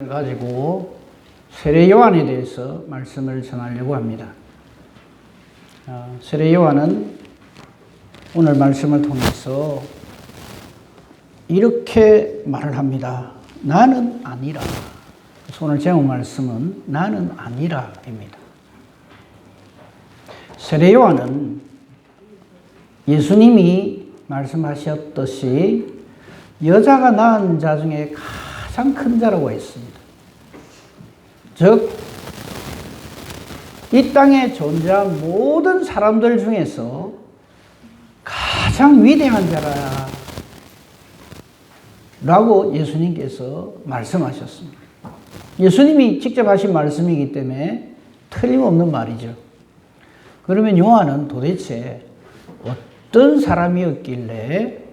가지고 세례 요한에 대해서 말씀을 전하려고 합니다. 세례 요한은 오늘 말씀을 통해서 이렇게 말을 합니다. 나는 아니라. 그래서 오늘 제목 말씀은 나는 아니라입니다. 세례 요한은 예수님이 말씀하셨듯이 여자가 낳은 자 중에 가장 큰 자라고 했습니다. 즉, 이 땅에 존재한 모든 사람들 중에서 가장 위대한 자라 라고 예수님께서 말씀하셨습니다. 예수님이 직접 하신 말씀이기 때문에 틀림없는 말이죠. 그러면 요한은 도대체 어떤 사람이었길래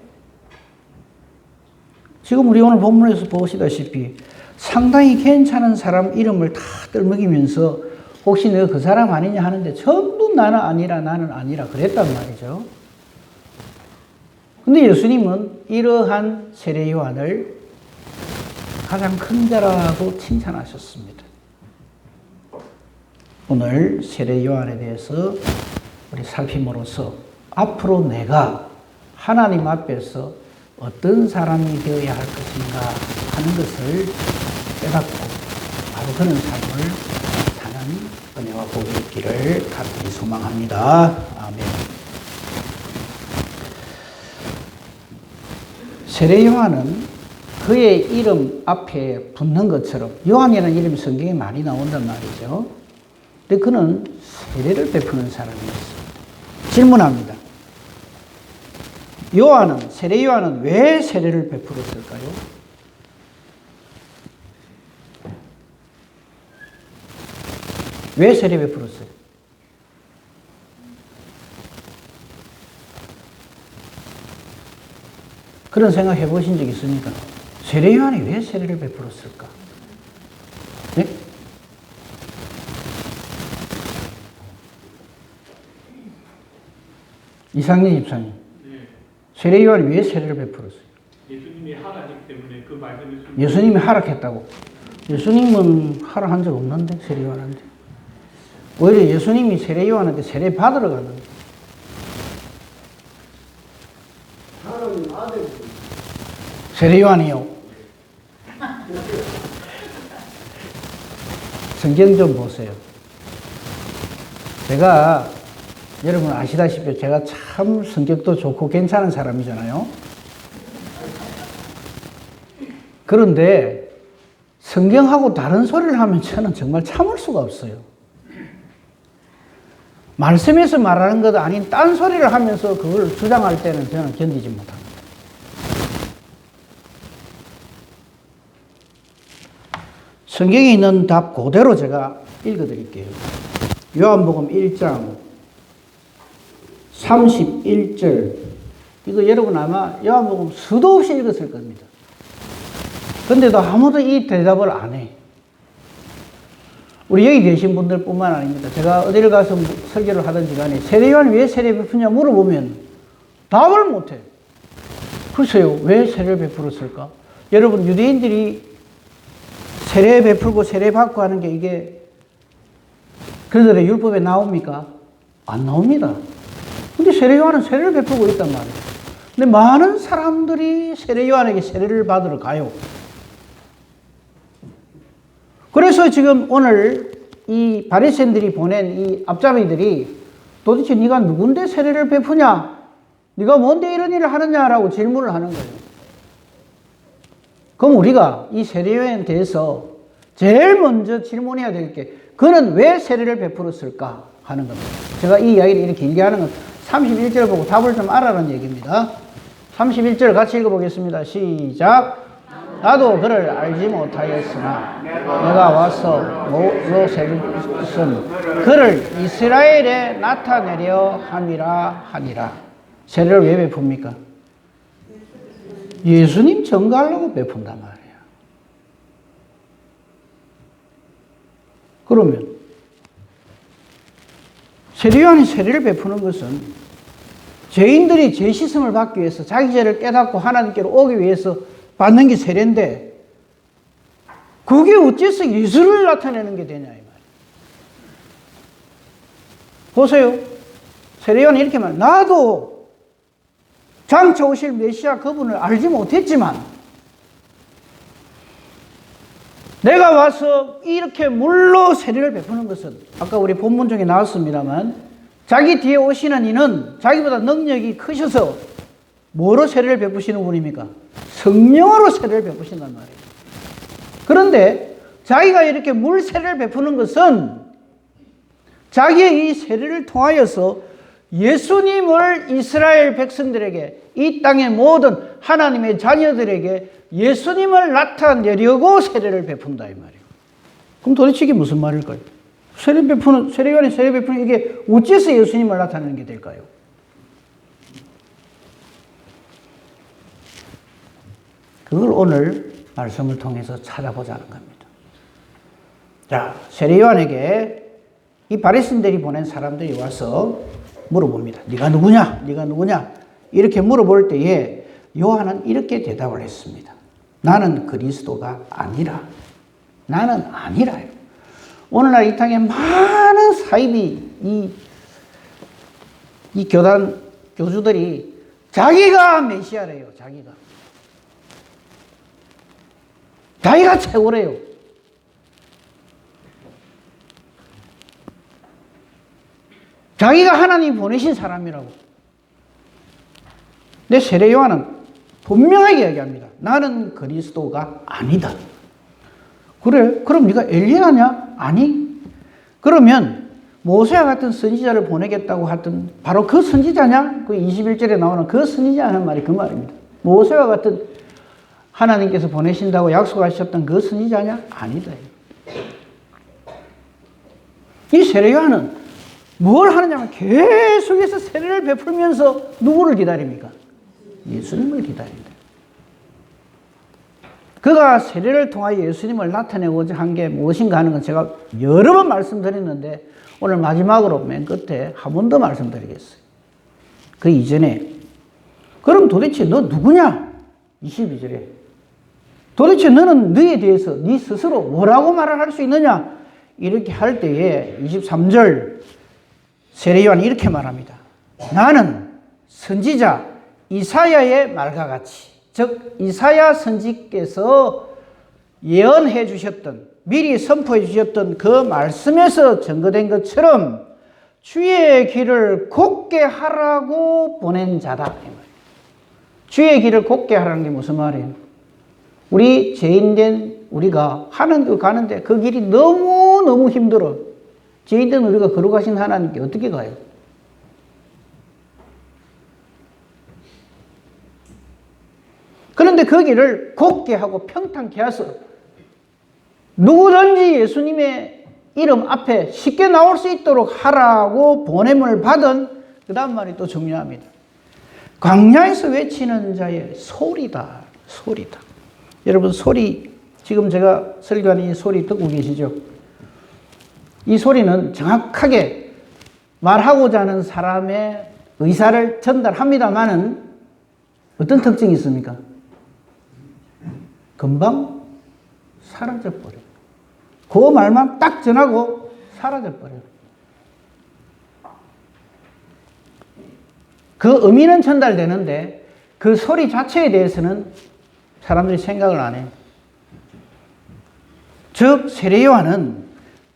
지금 우리 오늘 본문에서 보시다시피 상당히 괜찮은 사람 이름을 다 떨먹이면서 혹시 내가 그 사람 아니냐 하는데 전부 나는 아니라 그랬단 말이죠. 근데 예수님은 이러한 세례 요한을 가장 큰 자라고 칭찬하셨습니다. 오늘 세례 요한에 대해서 우리 살핌으로써 앞으로 내가 하나님 앞에서 어떤 사람이 되어야 할 것인가 하는 것을 깨닫고 바로 그런 삶을 사는 은혜와 복이 있기를 간절히 소망합니다. 아멘. 세례 요한은 그의 이름 앞에 붙는 것처럼 요한이라는 이름이 성경에 많이 나온단 말이죠. 근데 그는 세례를 베푸는 사람이었습니다. 질문합니다. 세례 요한은 왜 세례를 베풀었을까요? 왜 세례 베풀었어요? 그런 생각 해보신 적 있습니까? 세례 요한이 왜 세례를 베풀었을까? 네? 이상민 집사님. 세례 요한이 왜 세례를 베풀었어요? 예수님이 하락했기 때문에 그 말씀을 예수님이 하락했다고? 예수님은 하락한 적 없는데 세례 요한한테. 오히려 예수님이 세례 요한한테 세례 받으러 갔는데. 세례 요한이요. 성경 좀 보세요. 제가 여러분 아시다시피 제가 참 성격도 좋고 괜찮은 사람이잖아요. 그런데 성경하고 다른 소리를 하면 저는 정말 참을 수가 없어요. 말씀에서 말하는 것 아닌 딴 소리를 하면서 그걸 주장할 때는 저는 견디지 못합니다. 성경에 있는 답 그대로 제가 읽어드릴게요. 요한복음 1장 31절. 이거 여러분 아마 요한복음 수도 없이 읽었을 겁니다. 근데도 아무도 이 대답을 안 해. 우리 여기 계신 분들 뿐만 아닙니다. 제가 어디를 가서 설교를 하든지 간에 세례 요한이 왜 세례 베푸냐 물어보면 답을 못 해. 글쎄요, 왜 세례를 베풀었을까? 여러분, 유대인들이 세례 베풀고 세례 받고 하는 게 이게 그들의 율법에 나옵니까? 안 나옵니다. 근데 세례 요한은 세례를 베푸고 있단 말이에요. 근데 많은 사람들이 세례 요한에게 세례를 받으러 가요. 그래서 지금 오늘 이 바리새인들이 보낸 이 앞잡이들이 도대체 네가 누군데 세례를 베푸냐? 네가 뭔데 이런 일을 하느냐라고 질문을 하는 거예요. 그럼 우리가 이 세례 요한에 대해서 제일 먼저 질문해야 될 게 그는 왜 세례를 베풀었을까 하는 겁니다. 제가 이 이야기를 이렇게 길게 하는 건 31절 보고 답을 좀 알아라는 얘기입니다. 31절 같이 읽어보겠습니다. 시작. 나도 그를 알지 못하였으나 내가 와서 물로 세례를 그를 이스라엘에 나타내려 함이라. 세례를 왜 베풉니까? 예수님 증거하려고 베푼단 말이에요. 그러면 세례 요한이 세례를 베푸는 것은 죄인들이 죄 씻음을 받기 위해서 자기 죄를 깨닫고 하나님께로 오기 위해서 받는 게 세례인데 그게 어째서 예수를 나타내는 게 되냐 이 말이에요. 보세요. 세례요한이 이렇게 말, 나도 장차 오실 메시아 그분을 알지 못했지만 내가 와서 이렇게 물로 세례를 베푸는 것은 아까 우리 본문 중에 나왔습니다만 자기 뒤에 오시는 이는 자기보다 능력이 크셔서 뭐로 세례를 베푸시는 분입니까? 성령으로 세례를 베푸신단 말이에요. 그런데 자기가 이렇게 물 세례를 베푸는 것은 자기의 이 세례를 통하여서 예수님을 이스라엘 백성들에게 이 땅의 모든 하나님의 자녀들에게 예수님을 나타내려고 세례를 베푼다 이 말이에요. 그럼 도대체 이게 무슨 말일까요? 세례요한이 세례 베푸는 이게 어째서 예수님을 나타내는 게 될까요? 그걸 오늘 말씀을 통해서 찾아보자는 겁니다. 자, 세례요한에게 이 바리새인들이 보낸 사람들이 와서 물어봅니다. 네가 누구냐? 네가 누구냐? 이렇게 물어볼 때에 요한은 이렇게 대답을 했습니다. 나는 그리스도가 아니라. 나는 아니라요. 오늘날 이 땅에 많은 사입이 이 교단 교주들이 자기가 메시아래요. 자기가 최고래요. 자기가 하나님 보내신 사람이라고. 근데 세례 요한은 분명하게 이야기합니다. 나는 그리스도가 아니다. 그래? 그럼 네가 엘리야냐? 아니. 그러면 모세와 같은 선지자를 보내겠다고 하던 바로 그 선지자냐? 그 21절에 나오는 그 선지자 하는 말이 그 말입니다. 모세와 같은 하나님께서 보내신다고 약속하셨던 그 선지자냐? 아니다. 이 세례 요한은 뭘 하느냐면 계속해서 세례를 베풀면서 누구를 기다립니까? 예수님을 기다린다. 그가 세례를 통하여 예수님을 나타내고자 한 게 무엇인가 하는 건 제가 여러 번 말씀드렸는데 오늘 마지막으로 맨 끝에 한 번 더 말씀드리겠어요. 그 이전에 그럼 도대체 너 누구냐? 22절에 도대체 너는 너에 대해서 네 스스로 뭐라고 말을 할 수 있느냐? 이렇게 할 때에 23절 세례 요한이 이렇게 말합니다. 나는 선지자 이사야의 말과 같이, 즉 이사야 선지께서 예언해 주셨던, 미리 선포해 주셨던 그 말씀에서 증거된 것처럼 주의 길을 곧게 하라고 보낸 자다. 주의 길을 곧게 하라는 게 무슨 말이에요? 우리 죄인된 우리가 하나님께 가는데 그 길이 너무너무 힘들어. 죄인된 우리가 걸어가신 하나님께 어떻게 가요? 그런데 그 길을 곧게 하고 평탄케 하서 누구든지 예수님의 이름 앞에 쉽게 나올 수 있도록 하라고 보냄을 받은 그 다음 말이 또 중요합니다. 광야에서 외치는 자의 소리다. 소리다. 여러분 소리, 지금 제가 설교하는 이 소리 듣고 계시죠? 이 소리는 정확하게 말하고자 하는 사람의 의사를 전달합니다만은 어떤 특징이 있습니까? 금방 사라져버려요. 그 말만 딱 전하고 사라져버려요. 그 의미는 전달되는데 그 소리 자체에 대해서는 사람들이 생각을 안 해요. 즉 세례 요한은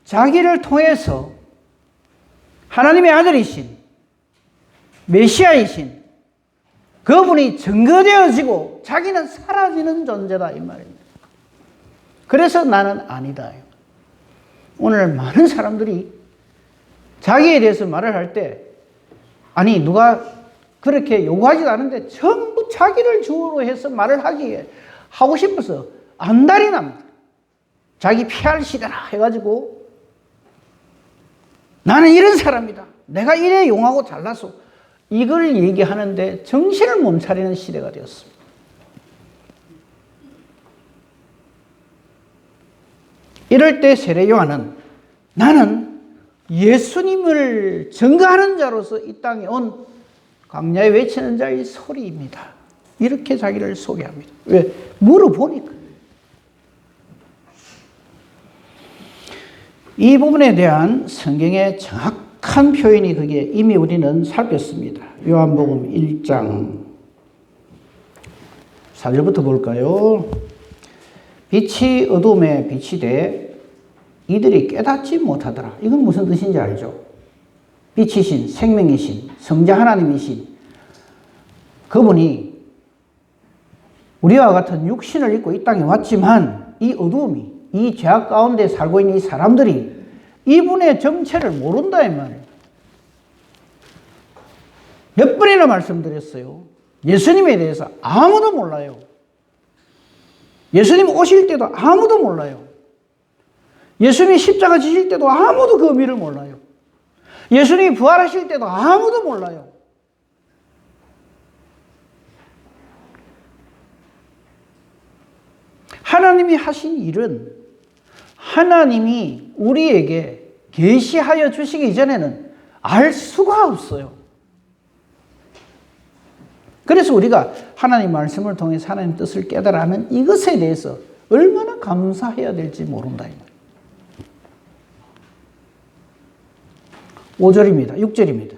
자기를 통해서 하나님의 아들이신 메시아이신 그분이 증거되어지고 자기는 사라지는 존재다 이 말입니다. 그래서 나는 아니다. 오늘 많은 사람들이 자기에 대해서 말을 할 때 아니 누가 그렇게 요구하지도 않은데 전부 자기를 주어로 해서 말을 하고 싶어서 안달이 납니다. 자기 PR 시대라 해가지고 나는 이런 사람이다. 내가 이래 용하고 잘나서 이걸 얘기하는데 정신을 못 차리는 시대가 되었습니다. 이럴 때 세례 요한은 나는 예수님을 증거하는 자로서 이 땅에 온 광야에 외치는 자의 소리입니다. 이렇게 자기를 소개합니다. 왜? 물어보니까. 이 부분에 대한 성경의 정확한 표현이 그게 이미 우리는 살폈습니다. 요한복음 1장 4절부터 볼까요? 빛이 어둠에 비치되 이들이 깨닫지 못하더라. 이건 무슨 뜻인지 알죠? 빛이신, 생명이신, 성자 하나님이신 그분이 우리와 같은 육신을 입고 이 땅에 왔지만 이 어두움이, 이 죄악 가운데 살고 있는 이 사람들이 이분의 정체를 모른다 이 말이에요. 몇 번이나 말씀드렸어요. 예수님에 대해서 아무도 몰라요. 예수님 오실 때도 아무도 몰라요. 예수님이 십자가 지실 때도 아무도 그 의미를 몰라요. 예수님이 부활하실 때도 아무도 몰라요. 하나님이 하신 일은 하나님이 우리에게 계시하여 주시기 전에는 알 수가 없어요. 그래서 우리가 하나님 말씀을 통해서 하나님 뜻을 깨달아하는 이것에 대해서 얼마나 감사해야 될지 모른다. 5절입니다. 6절입니다.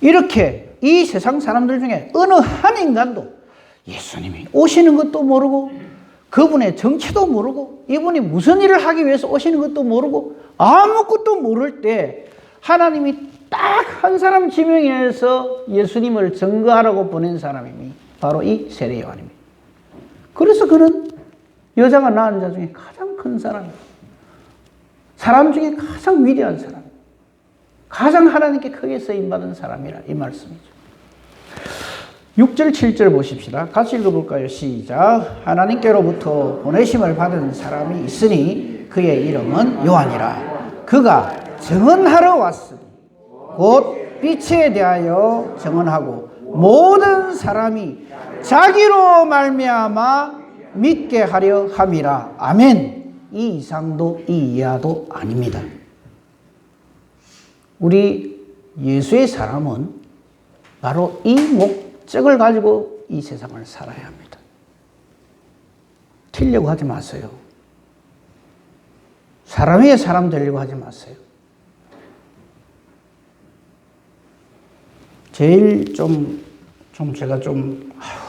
이렇게 이 세상 사람들 중에 어느 한 인간도 예수님이 오시는 것도 모르고 그분의 정체도 모르고 이분이 무슨 일을 하기 위해서 오시는 것도 모르고 아무것도 모를 때 하나님이 딱 한 사람 지명해서 예수님을 증거하라고 보낸 사람이 바로 이 세례 요한입니다. 그래서 그는 여자가 낳은 자 중에 가장 큰 사람이에요. 사람 중에 가장 위대한 사람, 가장 하나님께 크게 쓰임받은 사람이라 이 말씀이죠. 6절 7절 보십시다. 같이 읽어볼까요? 시작. 하나님께로부터 보내심을 받은 사람이 있으니 그의 이름은 요한이라. 그가 증언하러 왔으니 곧 빛에 대하여 증언하고 모든 사람이 자기로 말미암아 믿게 하려 함이라. 아멘. 이 이상도 이 이하도 아닙니다. 우리 예수의 사람은 바로 이 목적을 가지고 이 세상을 살아야 합니다. 튀려고 하지 마세요. 사람의 사람 되려고 하지 마세요. 제일 제가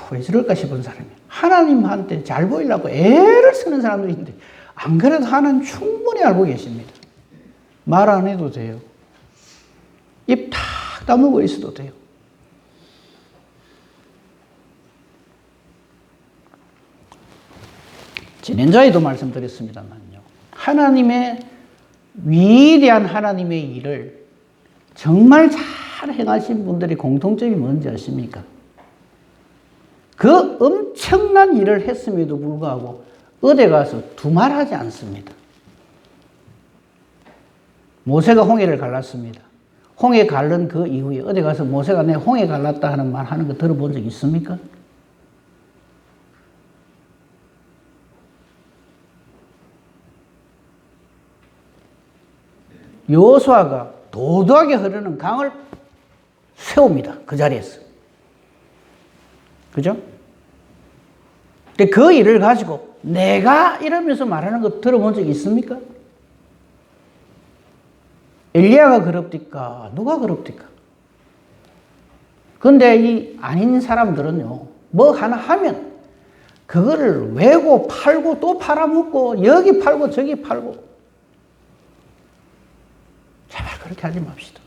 왜 저럴까 싶은 사람이 하나님한테 잘 보이려고 애를 쓰는 사람들이 있는데 안 그래도 하나님 충분히 알고 계십니다. 말 안 해도 돼요. 입 탁 다물고 있어도 돼요. 지난주에도 말씀드렸습니다만요. 하나님의 위대한 하나님의 일을 정말 잘 행하신 분들의 공통점이 뭔지 아십니까? 그 엄청난 일을 했음에도 불구하고 어디 가서 두말하지 않습니다. 모세가 홍해를 갈랐습니다. 홍해 갈른 그 이후에 어디 가서 모세가 내 홍해 갈랐다 하는 말 하는 거 들어본 적 있습니까? 여호수아가 도도하게 흐르는 강을 세웁니다. 그 자리에서. 그죠? 근데 그 일을 가지고 내가 이러면서 말하는 거 들어본 적 있습니까? 엘리야가 그럽니까? 누가 그럽니까? 근데 이 아닌 사람들은요, 뭐 하나 하면 그거를 외고 팔고 또 팔아먹고 여기 팔고 저기 팔고. 제발 그렇게 하지 맙시다.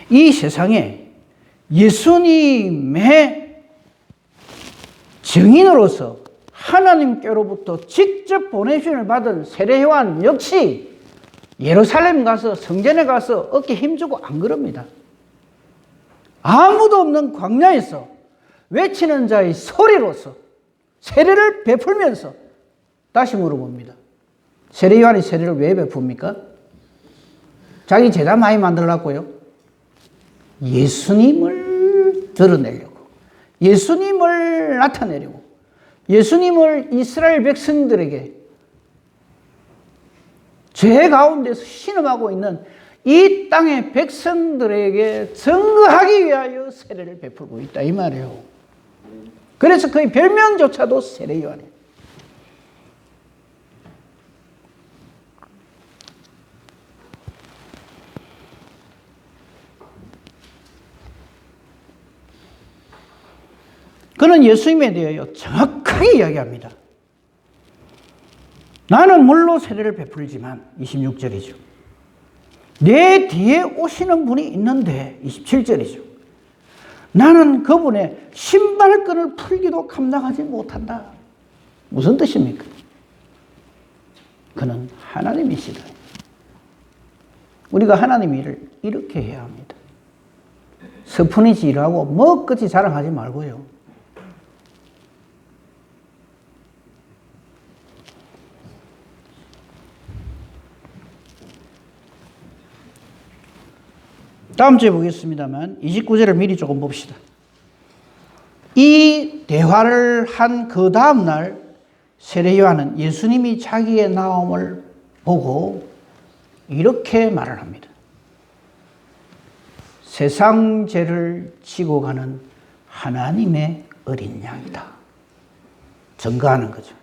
이 세상에 예수님의 증인으로서 하나님께로부터 직접 보내심을 받은 세례 요한 역시 예루살렘 가서 성전에 가서 어깨 힘주고 안 그럽니다. 아무도 없는 광야에서 외치는 자의 소리로서 세례를 베풀면서 다시 물어봅니다. 세례 요한이 세례를 왜 베풉니까? 자기 제자 많이 만들려고요. 예수님을 드러내려고, 예수님을 나타내려고, 예수님을 이스라엘 백성들에게 죄 가운데서 신음하고 있는 이 땅의 백성들에게 증거하기 위하여 세례를 베풀고 있다 이 말이에요. 그래서 그의 별명조차도 세례 요한이에요. 그는 예수님에 대하여 정확하게 이야기합니다. 나는 물로 세례를 베풀지만 26절이죠. 내 뒤에 오시는 분이 있는데 27절이죠. 나는 그분의 신발끈을 풀기도 감당하지 못한다. 무슨 뜻입니까? 그는 하나님이시다. 우리가 하나님 일을 이렇게 해야 합니다. 스푼이지 일하고 멋끝이 자랑하지 말고요. 다음 주에 보겠습니다만 29절을 미리 조금 봅시다. 이 대화를 한 그 다음 날 세례 요한은 예수님이 자기의 나옴을 보고 이렇게 말을 합니다. 세상 죄를 지고 가는 하나님의 어린 양이다. 증거하는 거죠.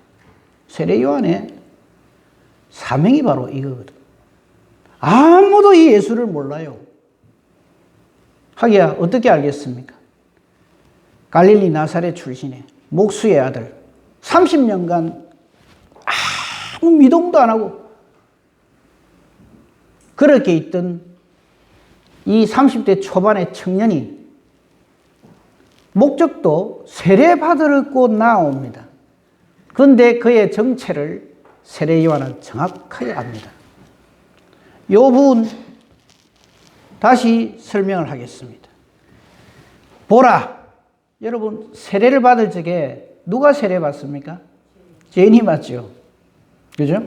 세례 요한의 사명이 바로 이거거든. 아무도 이 예수를 몰라요. 하기야 어떻게 알겠습니까? 갈릴리 나사렛 출신의 목수의 아들 30년간 아무 미동도 안 하고 그렇게 있던 이 30대 초반의 청년이 목적도 세례받으려고 나옵니다. 그런데 그의 정체를 세례 요한은 정확하게 압니다. 이 부분 다시 설명을 하겠습니다. 보라, 여러분 세례를 받을 적에 누가 세례 받습니까? 죄인이 받죠. 그죠?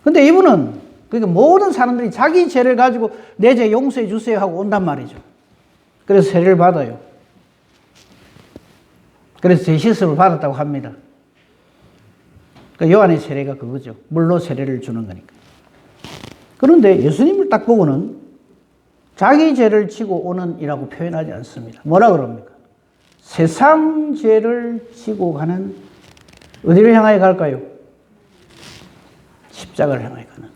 근데 이분은 그러니까 모든 사람들이 자기 죄를 가지고 내 죄 용서해 주세요 하고 온단 말이죠. 그래서 세례를 받아요. 그래서 죄 씻음을 받았다고 합니다. 그러니까 요한의 세례가 그거죠. 물로 세례를 주는 거니까. 그런데 예수님을 딱 보고는 자기 죄를 지고 오는 이라고 표현하지 않습니다. 뭐라 그럽니까? 세상 죄를 지고 가는, 어디를 향하여 갈까요? 십자가를 향하여 가는.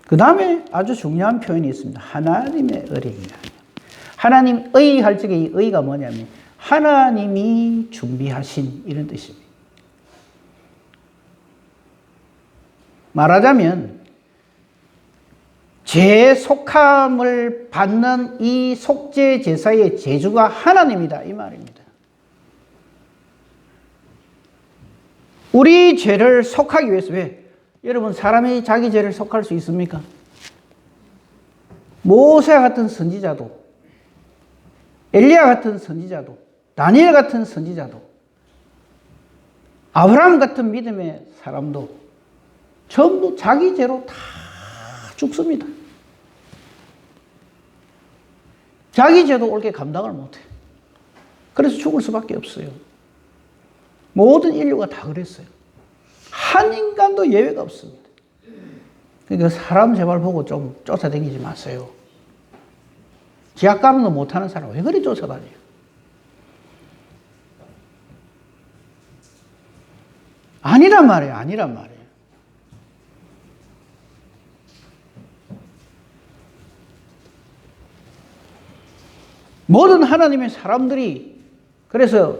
그 다음에 아주 중요한 표현이 있습니다. 하나님의 어린 양. 하나님의 할 적에 이 의가 뭐냐면 하나님이 준비하신 이런 뜻입니다. 말하자면 죄 속함을 받는 이 속죄 제사의 제주가 하나님이다 이 말입니다. 우리 죄를 속하기 위해서 왜? 여러분 사람이 자기 죄를 속할 수 있습니까? 모세 같은 선지자도 엘리야 같은 선지자도 다니엘 같은 선지자도 아브라함 같은 믿음의 사람도 전부 자기 죄로 다 죽습니다. 자기 죄도 옳게 감당을 못해요. 그래서 죽을 수밖에 없어요. 모든 인류가 다 그랬어요. 한 인간도 예외가 없습니다. 그러니까 사람 제발 보고 좀 쫓아다니지 마세요. 지하가는도 못하는 사람 왜 그리 쫓아다녀요? 아니란 말이에요. 아니란 말이에요. 모든 하나님의 사람들이 그래서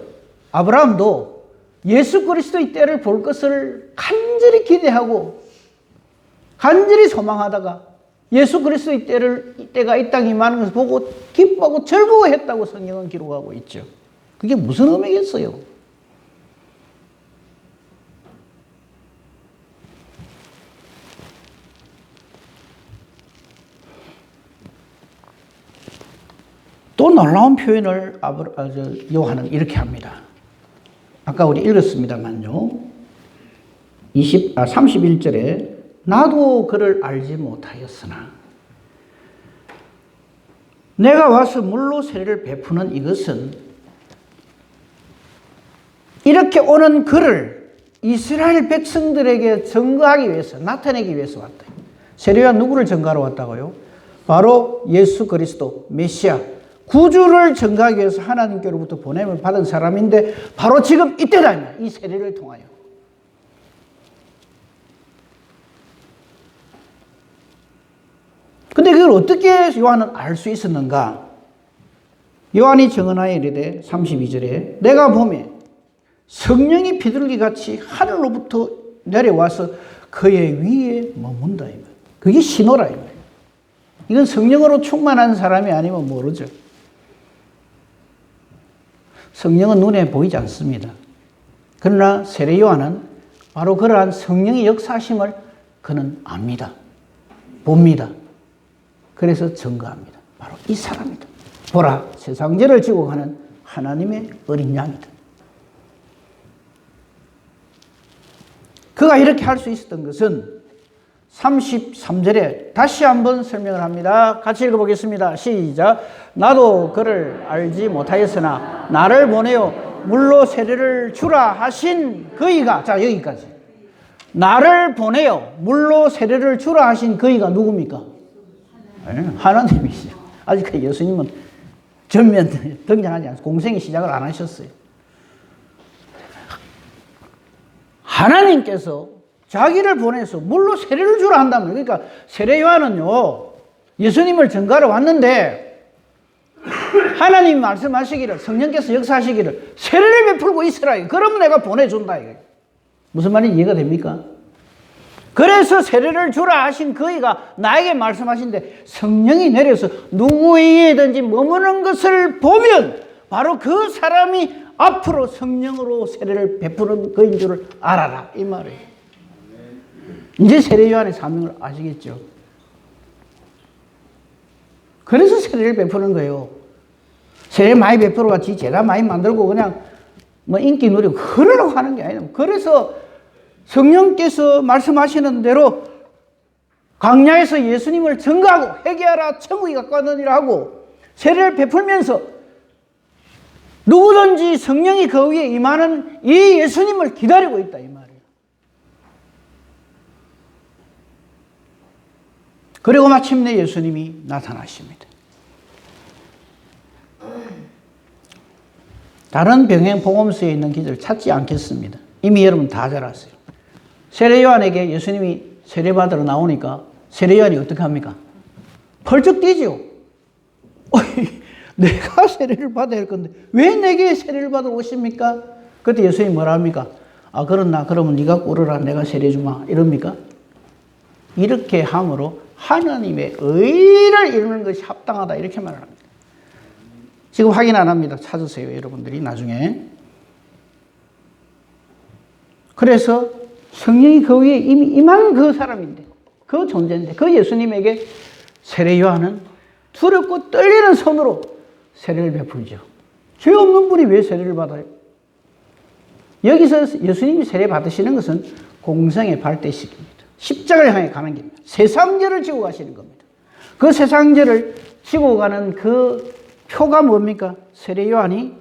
아브라함도 예수 그리스도의 때를 볼 것을 간절히 기대하고 간절히 소망하다가 예수 그리스도의 때가 이 땅에 임하는 것을 보고 기뻐하고 즐거워했다고 성경은 기록하고 있죠. 그게 무슨 의미겠어요? 또 놀라운 표현을 요한은 이렇게 합니다. 아까 우리 읽었습니다만요. 31절에 나도 그를 알지 못하였으나 내가 와서 물로 세례를 베푸는 이것은 이렇게 오는 그를 이스라엘 백성들에게 증거하기 위해서 나타내기 위해서 왔다. 세례가 누구를 증거하러 왔다고요? 바로 예수 그리스도 메시아 구주를 증거하기 위해서 하나님께로부터 보냄을 받은 사람인데 바로 지금 이때다. 이 세례를 통하여. 근데 그걸 어떻게 요한은 알 수 있었는가? 요한이 증언하여 이르되 32절에 내가 보매 성령이 비둘기같이 하늘로부터 내려와서 그의 위에 머문다. 그게 신호라. 이건 성령으로 충만한 사람이 아니면 모르죠. 성령은 눈에 보이지 않습니다. 그러나 세례 요한은 바로 그러한 성령의 역사심을 그는 압니다. 봅니다. 그래서 증거합니다. 바로 이 사람이다. 보라, 세상 죄를 지고 가는 하나님의 어린 양이다. 그가 이렇게 할 수 있었던 것은 33절에 다시 한번 설명을 합니다. 같이 읽어보겠습니다. 시작. 나도 그를 알지 못하였으나 나를 보내어 물로 세례를 주라 하신 그이가, 자 여기까지. 나를 보내어 물로 세례를 주라 하신 그이가 누굽니까? 하나님이시죠. 아직 예수님은 전면 등장하지 않았어요. 공생의 시작을 안 하셨어요. 하나님께서 자기를 보내서 물로 세례를 주라 한다면, 그러니까 세례 요한은요 예수님을 전가하러 왔는데 하나님이 말씀하시기를, 성령께서 역사하시기를 세례를 베풀고 있으라. 그러면 내가 보내준다. 무슨 말인지 이해가 됩니까? 그래서 세례를 주라 하신 그이가 나에게 말씀하신데 성령이 내려서 누구에게든지 머무는 것을 보면 바로 그 사람이 앞으로 성령으로 세례를 베푸는 그인 줄을 알아라. 이 말이에요. 이제 세례 요한의 사명을 아시겠죠? 그래서 세례를 베푸는 거예요. 세례 많이 베풀어 같이 제가 많이 만들고 그냥 뭐 인기 누리고 그러려고 하는 게 아니에요. 그래서 성령께서 말씀하시는 대로 광야에서 예수님을 증거하고 회개하라 천국이 가까웠느니라 하고 세례를 베풀면서 누구든지 성령이 그 위에 임하는 이 예수님을 기다리고 있다 이 말이에요. 그리고 마침내 예수님이 나타나십니다. 다른 병행 복음서에 있는 기적을 찾지 않겠습니다. 이미 여러분 다 잘 아세요. 세례 요한에게 예수님이 세례 받으러 나오니까 세례 요한이 어떻게 합니까? 펄쩍 뛰죠. 내가 세례를 받아야 할 건데 왜 내게 세례를 받으러 오십니까? 그때 예수님이 뭐라 합니까? 아 그렇나 그러면 네가 꿇으라 내가 세례 주마 이럽니까? 이렇게 함으로 하나님의 의를 이루는 것이 합당하다 이렇게 말을 합니다. 지금 확인 안 합니다. 찾으세요 여러분들이 나중에. 그래서 성령이 그 위에 이미 임한 그 사람인데 그 존재인데 그 예수님에게 세례 요한은 두렵고 떨리는 손으로 세례를 베풀죠. 죄 없는 분이 왜 세례를 받아요? 여기서 예수님이 세례 받으시는 것은 공생의 발대식입니다. 십자가를 향해 가는 길입니다. 세상죄를 지고 가시는 겁니다. 그 세상죄를 지고 가는 그 표가 뭡니까? 세례 요한이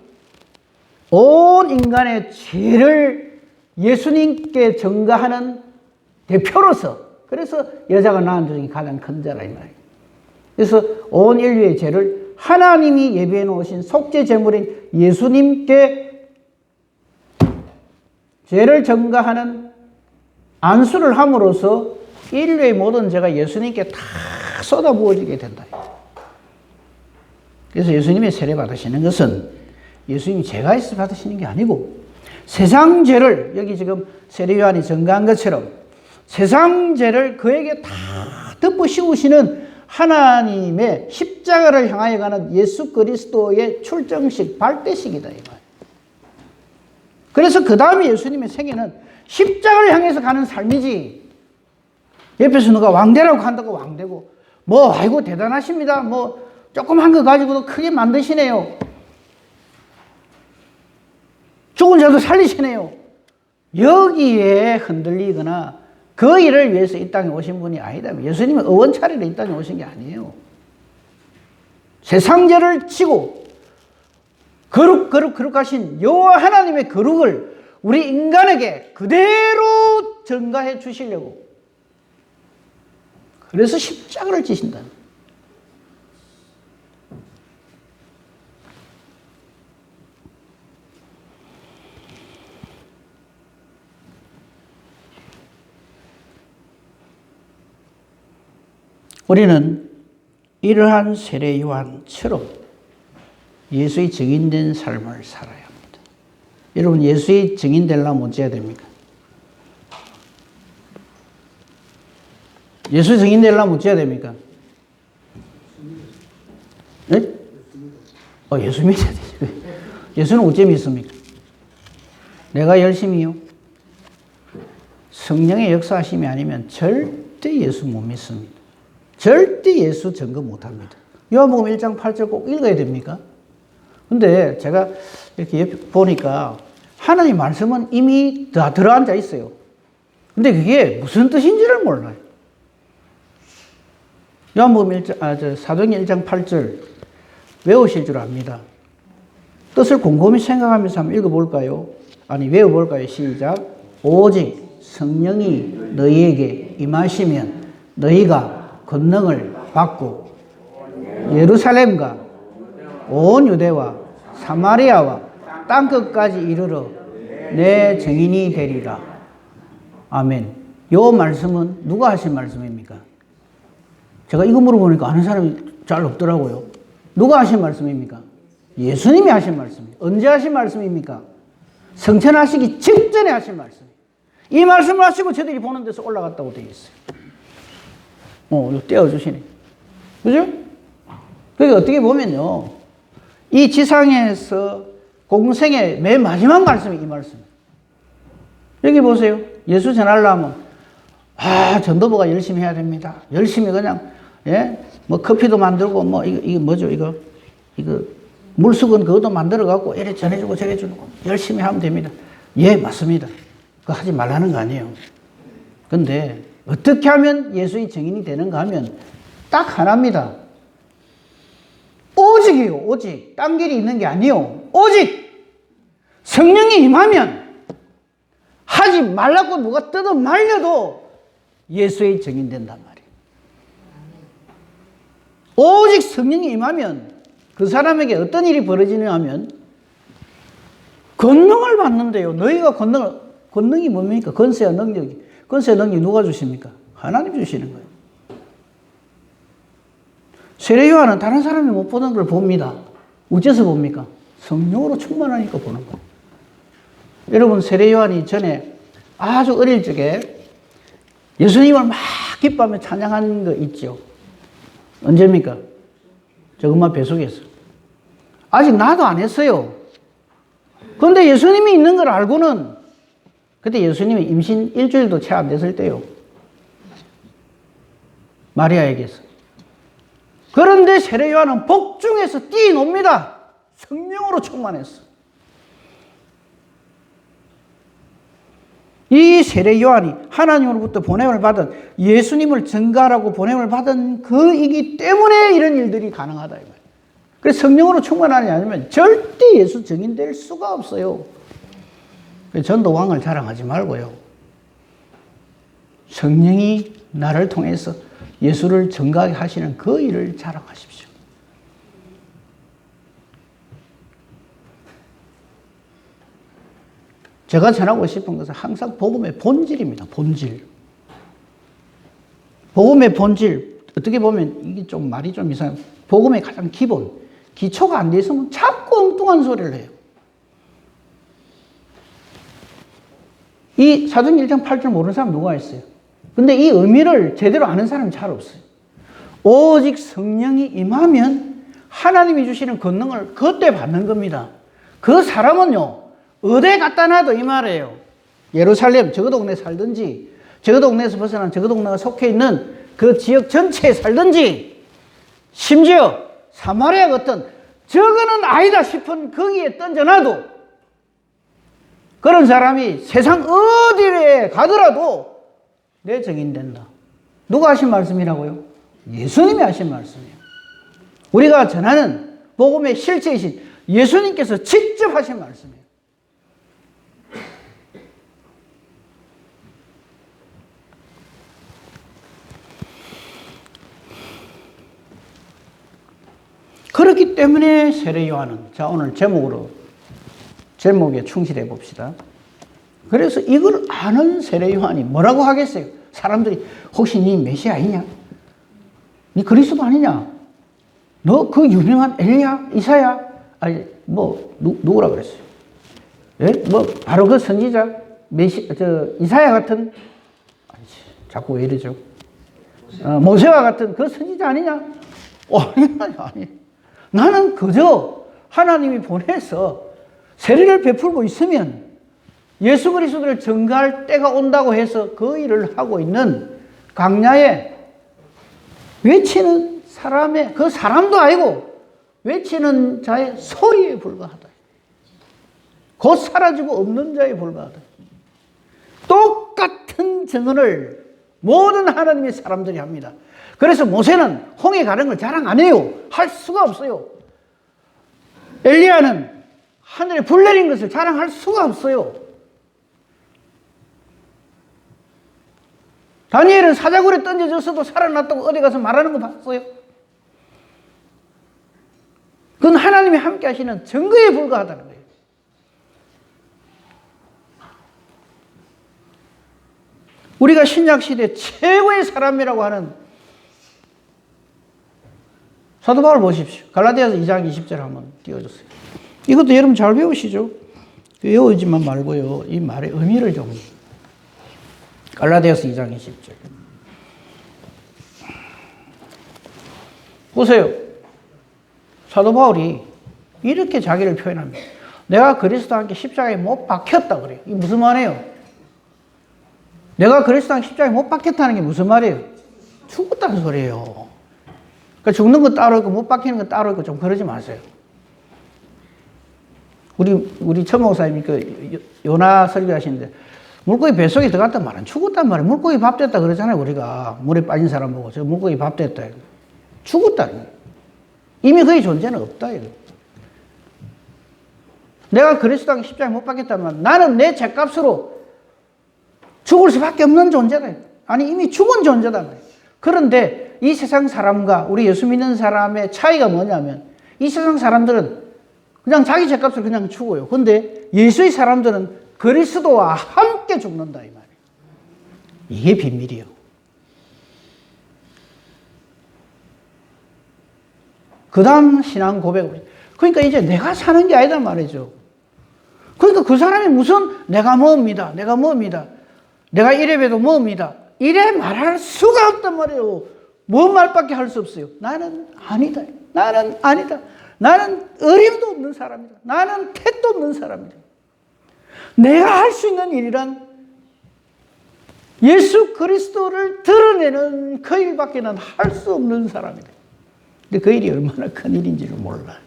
온 인간의 죄를 예수님께 전가하는 대표로서, 그래서 여자가 낳은 중에 가장 큰 자라 이 말이에요. 그래서 온 인류의 죄를 하나님이 예비해 놓으신 속죄 제물인 예수님께 죄를 전가하는 안수를 함으로써 인류의 모든 죄가 예수님께 다 쏟아부어지게 된다. 그래서 예수님의 세례 받으시는 것은 예수님이 죄가 있어서 받으시는 게 아니고 세상 죄를, 여기 지금 세례 요한이 전가한 것처럼 세상 죄를 그에게 다 덮어 씌우시는 하나님의 십자가를 향하여 가는 예수 그리스도의 출정식, 발대식이다. 이 말. 그래서 그 다음에 예수님의 생애는 십자가를 향해서 가는 삶이지, 옆에서 누가 왕되라고 한다고 왕되고, 뭐, 아이고, 대단하십니다. 뭐, 조그만 거 가지고도 크게 만드시네요. 죽은 자도 살리시네요. 여기에 흔들리거나 그 일을 위해서 이 땅에 오신 분이 아니다. 예수님은 의원차례로 이 땅에 오신 게 아니에요. 세상죄를 지고 거룩하신 여호와 하나님의 거룩을 우리 인간에게 그대로 전가해 주시려고, 그래서 십자가를 지신다. 우리는 이러한 세례 요한처럼 예수의 증인된 삶을 살아야 합니다. 여러분, 예수의 증인 되려면 어찌해야 됩니까? 예수 증인 되려면 어찌해야 됩니까? 네? 예수 믿어야 되죠. 예수는 어째 믿습니까? 내가 열심히요? 성령의 역사하심이 아니면 절대 예수 못 믿습니다. 절대 예수 증거 못 합니다. 요한복음 1장 8절 꼭 읽어야 됩니까? 근데 제가 이렇게 보니까 하나님 말씀은 이미 다 들어앉아 있어요. 근데 그게 무슨 뜻인지를 몰라요. 요한복음 사도행전 1장 8절 외우실 줄 압니다. 뜻을 곰곰이 생각하면서 한번 읽어볼까요? 아니, 외워볼까요? 시작. 오직 성령이 너희에게 임하시면 너희가 권능을 받고 예루살렘과 온 유대와 사마리아와 땅끝까지 이르러 내 증인이 되리라. 아멘. 요 말씀은 누가 하신 말씀입니까? 제가 이거 물어보니까 아는 사람이 잘 없더라고요. 누가 하신 말씀입니까? 예수님이 하신 말씀입니다. 언제 하신 말씀입니까? 성천하시기 직전에 하신 말씀입니다. 이 말씀을 하시고 저들이 보는 데서 올라갔다고 되어 있어요. 이거 떼어주시네. 그죠? 그러니까 어떻게 보면요, 이 지상에서 공생의 맨 마지막 말씀이 이 말씀이에요. 여기 보세요. 예수 전하려면, 전도부가 열심히 해야 됩니다. 열심히 그냥, 뭐 커피도 만들고, 뭐, 이거 뭐죠, 이거 물수건 그것도 만들어갖고, 이래 전해주고 저래 주고, 열심히 하면 됩니다. 예, 맞습니다. 그거 하지 말라는 거 아니에요. 근데, 어떻게 하면 예수의 증인이 되는가 하면, 딱 하나입니다. 오직이요, 오직. 딴 길이 있는 게 아니요. 오직! 성령이 임하면, 하지 말라고 누가 뜯어 말려도 예수의 증인 된단 말이에요. 오직 성령이 임하면 그 사람에게 어떤 일이 벌어지냐 하면 권능을 받는데요. 너희가 권능이 뭡니까? 권세와 능력이. 권세와 능력이 누가 주십니까? 하나님 주시는 거예요. 세례 요한은 다른 사람이 못 보는 걸 봅니다. 어째서 봅니까? 성령으로 충만하니까 보는 거예요. 여러분, 세례 요한이 전에 아주 어릴 적에 예수님을 막 기뻐하며 찬양하는 거 있죠. 언제입니까? 저것만 뱃속에서. 아직 나도 안 했어요. 그런데 예수님이 있는 걸 알고는, 그때 예수님이 임신 일주일도 채 안 됐을 때요. 마리아에게서. 그런데 세례 요한은 복중에서 뛰노니다. 성령으로 충만했어. 이 세례 요한이 하나님으로부터 보냄을 받은, 예수님을 증거하라고 보냄을 받은 그이기 때문에 이런 일들이 가능하다 이 말이에요. 그래서 성령으로 충만하지 않으면 절대 예수 증인될 수가 없어요. 전도왕을 자랑하지 말고요, 성령이 나를 통해서 예수를 증거하게 하시는 그 일을 자랑하십시오. 제가 전하고 싶은 것은 항상 복음의 본질입니다. 본질. 복음의 본질. 어떻게 보면 이게 좀 말이 좀 이상해요. 복음의 가장 기본, 기초가 안 돼 있으면 자꾸 엉뚱한 소리를 해요. 이 사도행전 1장 8절 모르는 사람 누가 있어요? 근데 이 의미를 제대로 아는 사람이 잘 없어요. 오직 성령이 임하면 하나님이 주시는 권능을 그때 받는 겁니다. 그 사람은요, 어디 갖다 놔도 이 말이에요. 예루살렘, 저 동네 살든지, 저 동네에서 벗어난 저 동네가 속해 있는 그 지역 전체에 살든지, 심지어 사마리아 같은 저거는 아니다 싶은 거기에 던져놔도 그런 사람이 세상 어디에 가더라도 내 증인 된다. 누가 하신 말씀이라고요? 예수님이 하신 말씀이에요. 우리가 전하는 복음의 실체이신 예수님께서 직접 하신 말씀이에요. 그렇기 때문에 세례 요한은, 자, 오늘 제목에 충실해 봅시다. 그래서 이걸 아는 세례 요한이 뭐라고 하겠어요? 사람들이 혹시 니 메시아이냐? 니 그리스도 아니냐? 너 그 유명한 엘리야, 이사야, 아니, 누구라 그랬어요? 예? 바로 그 선지자, 이사야 같은, 아니지, 자꾸 왜 이러죠? 모세와 같은 그 선지자 아니냐? 아니. 나는 그저 하나님이 보내서 세례를 베풀고 있으면 예수 그리스도를 증거할 때가 온다고 해서 그 일을 하고 있는 강야에 외치는 사람의, 그 사람도 아니고 외치는 자의 소리에 불과하다. 곧 사라지고 없는 자에 불과하다. 똑같은 증언을 모든 하나님의 사람들이 합니다. 그래서 모세는 홍해 가는 걸 자랑 안 해요. 할 수가 없어요. 엘리야는 하늘에 불 내린 것을 자랑할 수가 없어요. 다니엘은 사자굴에 던져졌어도 살아났다고 어디 가서 말하는 거 봤어요? 그건 하나님이 함께 하시는 증거에 불과하다는 거예요. 우리가 신약시대 최고의 사람이라고 하는 사도 바울 보십시오. 갈라디아서 2장 20절 한번 띄워주세요. 이것도 여러분 잘 배우시죠? 외우지만 말고요. 이 말의 의미를 좀. 갈라디아서 2장 20절. 보세요. 사도 바울이 이렇게 자기를 표현합니다. 내가 그리스도와 함께 십자가에 못 박혔다 그래요. 이게 무슨 말이에요? 내가 그리스도와 함께 십자가에 못 박혔다는 게 무슨 말이에요? 죽었다는 소리예요. 그러니까 죽는 건 따로 있고 못 박히는 건 따로 있고 좀 그러지 마세요. 우리 천 목사님이 요나 설교하시는데 물고기 뱃속에 들어갔단 말은 죽었단 말이에요. 물고기 밥 됐다 그러잖아요. 우리가 물에 빠진 사람 보고 저 물고기 밥 됐다. 죽었다는 거예요. 이미 그의 존재는 없다. 이거. 내가 그리스도와 함께 십자가에 못 박혔다면 나는 내 죄값으로 죽을 수밖에 없는 존재다. 아니 이미 죽은 존재다. 그런데 이 세상 사람과 우리 예수 믿는 사람의 차이가 뭐냐면 이 세상 사람들은 그냥 자기 죄값으로 그냥 죽어요. 그런데 예수의 사람들은 그리스도와 함께 죽는다 이 말이에요. 이게 비밀이에요. 그 다음 신앙 고백을. 그러니까 이제 내가 사는 게 아니다 말이죠. 그러니까 그 사람이 무슨 내가 뭐입니다. 내가 이래봬도 뭐입니다. 이래 말할 수가 없단 말이에요. 뭔 말밖에 할 수 없어요. 나는 아니다. 나는 아니다. 나는 어림도 없는 사람이다. 나는 택도 없는 사람이다. 내가 할 수 있는 일이란 예수 그리스도를 드러내는 그 일밖에는 할 수 없는 사람이다. 근데 그 일이 얼마나 큰 일인지를 몰라.